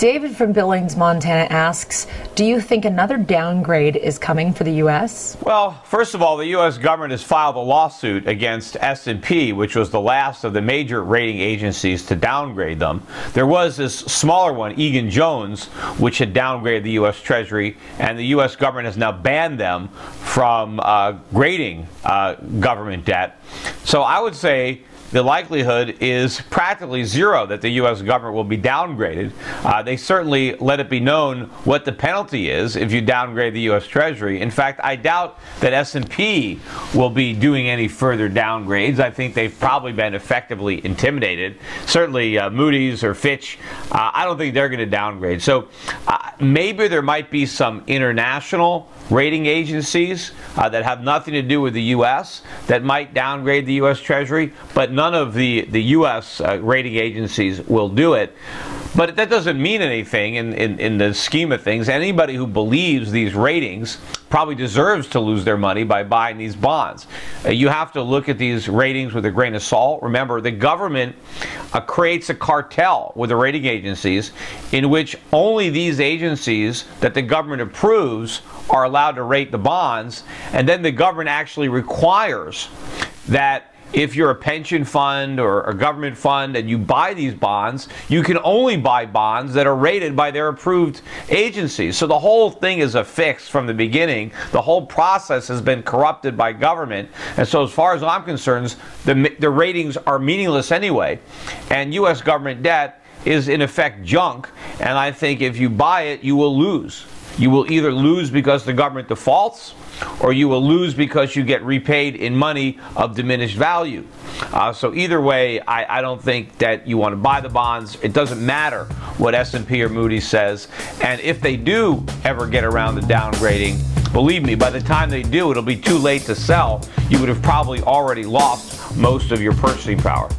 David from Billings, Montana asks, do you think another downgrade is coming for the U.S.? Well, first of all, the U.S. government has filed a lawsuit against S&P, which was the last of the major rating agencies to downgrade them. There was this smaller one, Egan-Jones, which had downgraded the U.S. Treasury, and the U.S. government has now banned them from grading government debt. So I would say the likelihood is practically zero that the U.S. government will be downgraded. They certainly let it be known what the penalty is if you downgrade the U.S. Treasury. In fact, I doubt that S&P will be doing any further downgrades. I think they've probably been effectively intimidated. Certainly Moody's or Fitch, I don't think they're going to downgrade. So maybe there might be some international rating agencies that have nothing to do with the U.S. that might downgrade the U.S. Treasury, but none of the U.S. Rating agencies will do it. But that doesn't mean anything in the scheme of things. Anybody who believes these ratings probably deserves to lose their money by buying these bonds. You have to look at these ratings with a grain of salt. Remember, the government creates a cartel with the rating agencies in which only these agencies that the government approves are allowed to rate the bonds, and then the government actually requires that if you're a pension fund or a government fund and you buy these bonds, you can only buy bonds that are rated by their approved agencies. So the whole thing is a fix from the beginning. The whole process has been corrupted by government. And so as far as I'm concerned, the ratings are meaningless anyway. And U.S. government debt is in effect junk. And I think if you buy it, you will lose. You will either lose because the government defaults, or you will lose because you get repaid in money of diminished value. So either way, I don't think that you want to buy the bonds. It doesn't matter what S&P or Moody's says. And if they do ever get around to downgrading, believe me, by the time they do, it'll be too late to sell. You would have probably already lost most of your purchasing power.